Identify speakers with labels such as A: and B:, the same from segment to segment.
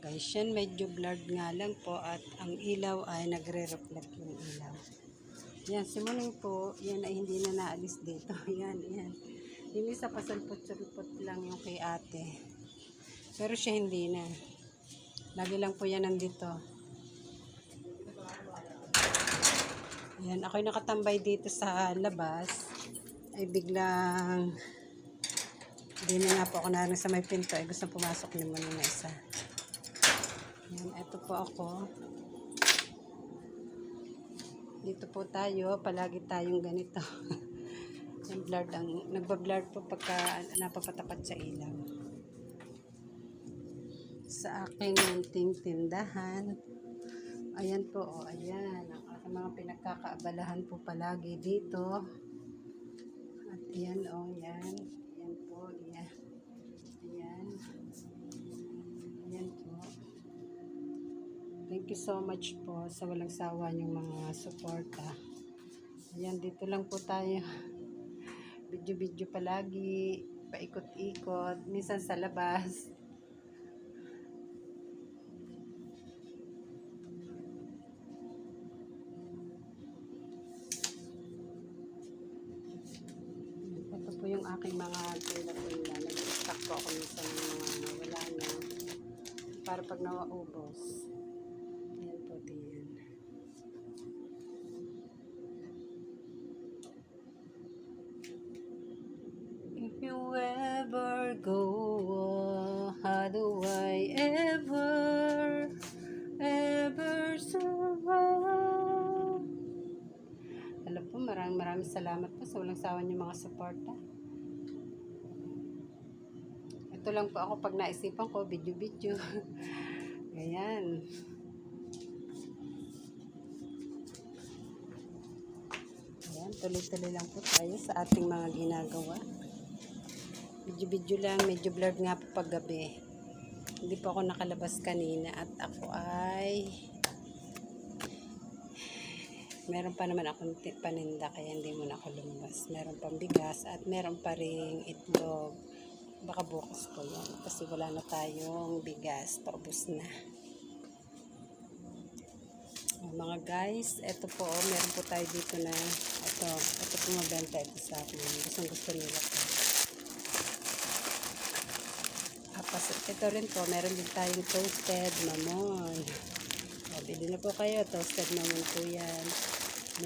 A: Guys, yan medyo blurred nga lang po at ang ilaw ay nagre-reflect yung ilaw. Yan, si Muning po, yan ay hindi na naalis dito. Yan, yan. Yung isa pasalpot-salpot lang yung kay ate. Pero siya hindi na. Lagi lang po yan nandito. Yan, ako'y nakatambay dito sa labas. Ay biglang hindi na nga po ako naroon sa may pinto. Ay gusto pumasok ni Muning na isa. Yan, eto po ako. Dito po tayo, palagi tayong ganito. Yung blurred ang, nagba-blurred po pagka napapatapat sa ilaw. Sa aking munting tindahan. Ayan po, oh, ayan. Ang aking mga pinagkakaabalahan po palagi dito. At ayan, oh, ayan. Ayan po, ayan. Ayan. Ayan po. Thank you so much po sa walang sawa niyong mga suporta. Ayan, dito lang po tayo. Video-video palagi. Paikot-ikot. Minsan sa labas. Ito po yung aking mga tela-tela. Nag-stock po ako minsan ng mga wala na. Para pag nawaubos. Ayan po din. If you ever go, how do I ever survive? Alam po, maraming salamat po sa walang sawa niyo mga suporta. Ito lang po ako pag naisipan ko, video-video. Ayan. Ayan, tuloy-tuloy lang po tayo sa ating mga ginagawa. Video-video lang, medyo blurred nga po pag gabi. Hindi po ako nakalabas kanina at ako ay meron pa naman akong paninda kaya hindi muna ako lumabas. Meron pang bigas at meron pa ring itlog. Baka bukas po yan kasi wala na tayong bigas. Paubos na. Mga guys, eto po, meron po tayo dito na ito po mabenta ito sa akin. Gusto nila po. Ito rin po, meron din tayong toasted mamon. Bili na po kayo, toasted mamon po yan.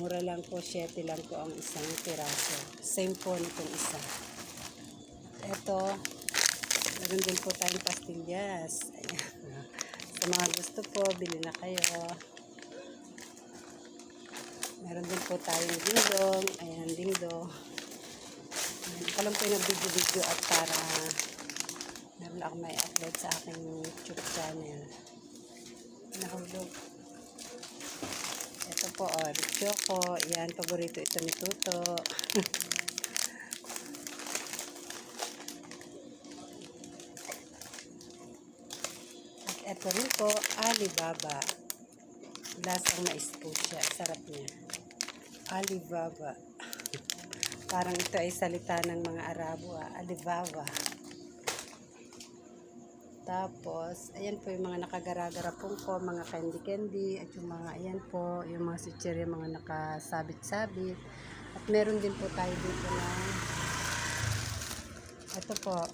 A: Mura lang po, 7 lang po ang isang piraso. Same po nitong isa. Ito, meron din po tayong pastillas. Ayan. Sa mga gusto po, bili na kayo. Meron din po tayong dingdong. Ayan, dingdong. Ito lang po yung video-video at para meron ako may upload sa aking YouTube channel. Nahulog. Ito po, choco. Yan, paborito ito ni Tuto. At ito rin po, Alibaba. Lasang mais po siya. Sarap niya. Alibaba. Parang ito ay salita ng mga Arabo. Alibaba. Tapos, ayan po yung mga nakagara-gara po, mga candy-candy, at yung mga, ayan po, yung mga chichirya, mga nakasabit-sabit. At meron din po tayo dito na, ito po,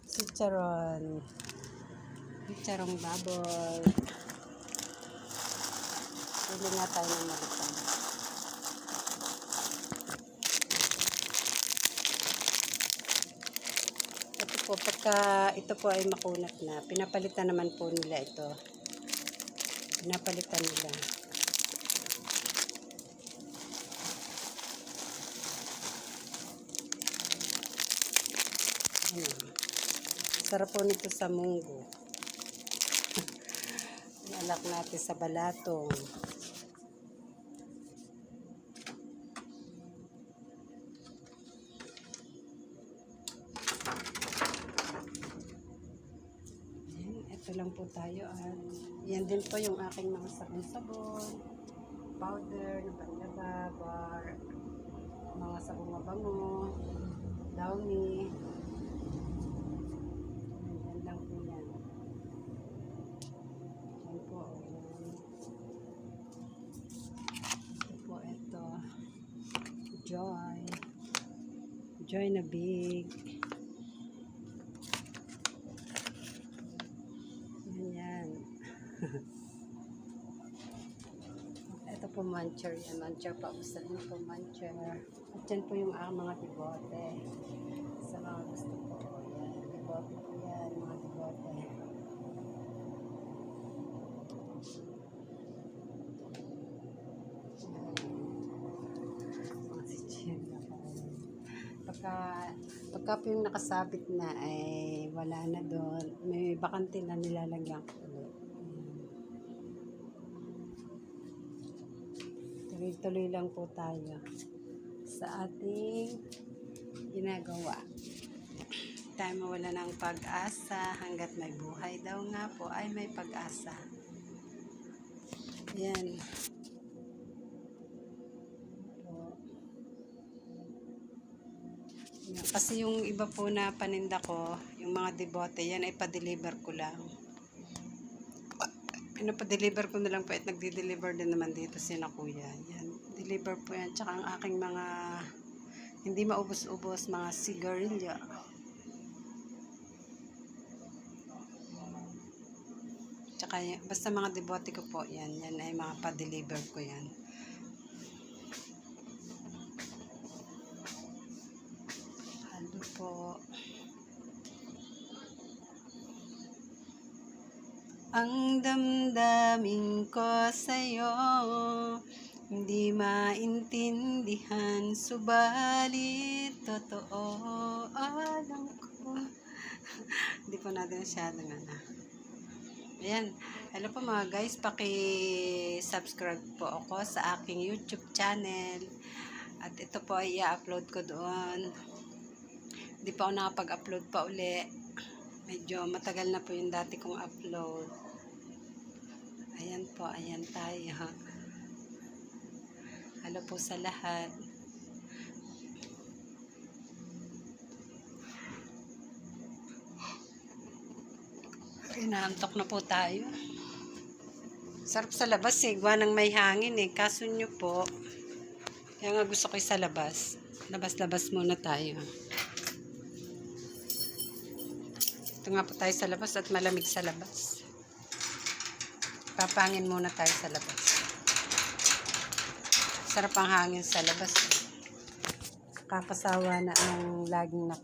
A: chicharong bubble. Pili nga tayo ng malutang. Pagka ito po ay makunat na, pinapalitan naman po nila ito. Pinapalitan nila. Sarap po nito sa munggo. Alak natin sa balatong. Ito lang po tayo at yan din po yung aking mga sabon-sabon, powder, na panlaba, bar, mga sabong mabango, downy. Yan lang po yan. Joy na big. Yan. Ito po muncher. Yan, muncher pa. Gusto din po muncher. At yan po yung mga tibote. Sa mga gusto po. Yan. Tibote po yan. Mga tibote. Pagka po yung nakasabit na ay wala na doon, may bakante na nilalagyan ko ulit. Tuloy-tuloy lang po tayo sa ating ginagawa. Tayo mawala ng pag-asa, hanggat may buhay daw nga po ay may pag-asa. Yan. Kasi yung iba po na paninda ko, yung mga debote, yan ay pa-deliver ko lang. Pinapadeliver ko na lang po at nagdi-deliver din naman dito sina kuya. Yan, deliver po yan. Tsaka ang aking mga hindi maubos-ubos, mga sigarilyo. Tsaka basta mga debote ko po, yan ay mga pa-deliver ko yan. Po. Ang damdamin ko sa'yo hindi maintindihan, subalit totoo alam ko. Hindi po natin masyadong Ayan. Hello po mga guys, paki-subscribe po ako sa aking YouTube channel. At ito po ay i-upload ko doon. Hindi pa ako nakapag-upload pa uli. Medyo matagal na po yung dati kong upload. Ayan po, ayan tayo. Hello po sa lahat. Inaantok na po tayo. Sarap sa labas eh. Gawa ng may hangin eh. Kaso nyo po, kaya nga gusto ko sa labas. Labas-labas muna tayo. Ito nga po tayo sa labas at malamig sa labas. Papangin muna tayo sa labas. Sarap ang hangin sa labas. Kakasawa na ang laging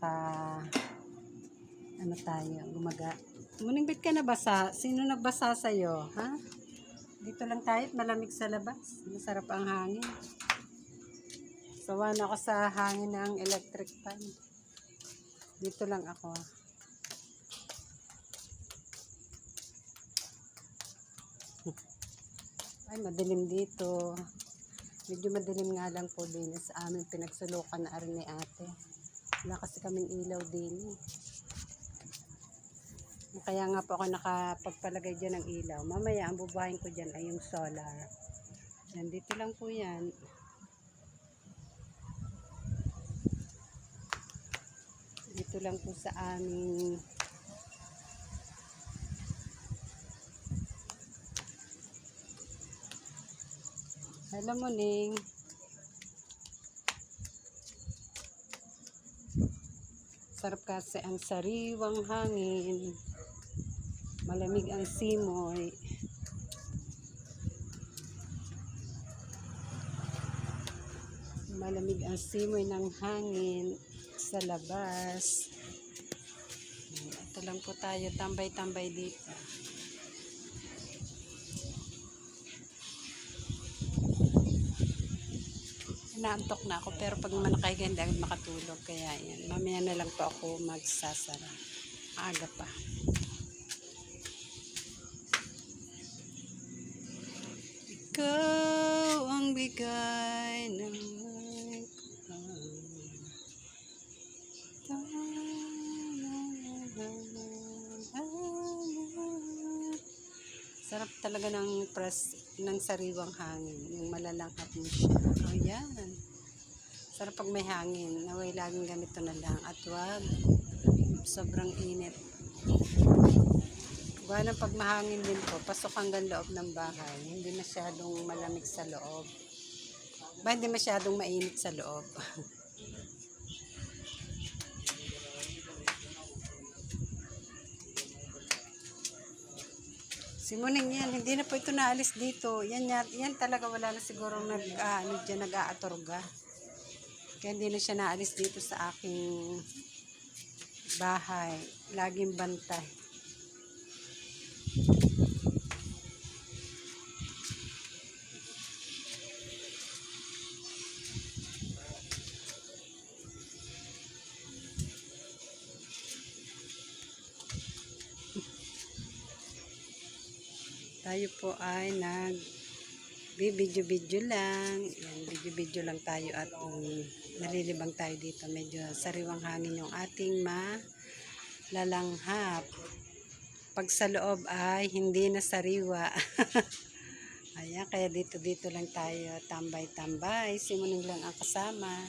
A: tayo, gumaga. Muning bit ka nabasa? Sino nagbasa sa'yo? Ha? Dito lang tayo at malamig sa labas. Masarap ang hangin. Sawa na ako sa hangin ng electric fan. Dito lang ako. Ay, madilim dito. Medyo madilim nga lang po din sa amin. Pinagsulukan na rin ni ate. Wala kasi kaming ilaw din. Kaya nga po ako nakapagpalagay dyan ng ilaw. Mamaya, ang bubuhayin ko dyan ay yung solar. Yan, dito lang po yan. Dito lang po sa aming hello morning. Sarap kasi ang sariwang hangin. Malamig ang simoy. Malamig ang simoy ng hangin sa labas. Ito lang po tayo, tambay-tambay dito. Naantok na ako pero pag manakahiga hindi agad makatulog, kaya yan, mamaya na lang po ako magsasara, aga pa. Ikaw ang bigay ng sarap talaga ng ng sariwang hangin, yung malalanghap mo siya. Oh, yan. Sarap pag may hangin. Naway laging ganito na lang. At wag sobrang init. Gawa ng pag mahangin din po, pasok hanggang loob ng bahay. Hindi masyadong malamig sa loob. Hindi masyadong mainit sa loob. Simuning yan, hindi na po ito naalis dito. Yan talaga wala na siguro nag-aatorga. Kaya hindi na siya naalis dito sa aking bahay. Laging bantay. Tayo po ay bibidyo-bidyo lang. Yan, bidyo-bidyo lang tayo at nalilibang tayo dito. Medyo sariwang hangin yung ating malalanghap. Pag sa loob ay hindi na sariwa. Ayan, kaya dito lang tayo tambay-tambay. Simuning lang ang kasama.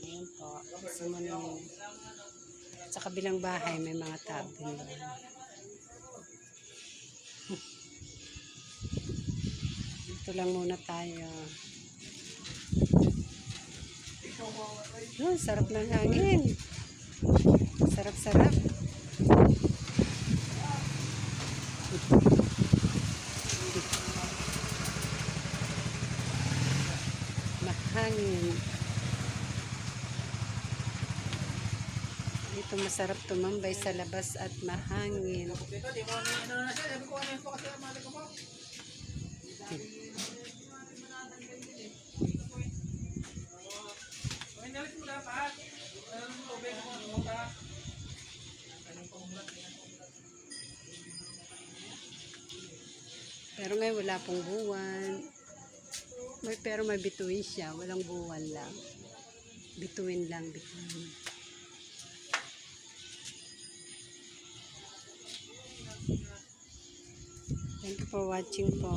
A: Ayan po. Simuning. Sa kabilang bahay may mga tao din doon. Dito lang muna tayo. Sarap ng hangin. Sarap-sarap. Mahangin. Dito masarap tumambay sa labas at mahangin. Pero ngayon wala pong buwan. Pero may bituin siya. Walang buwan lang. Bituin lang, bituin. Thank you for watching po.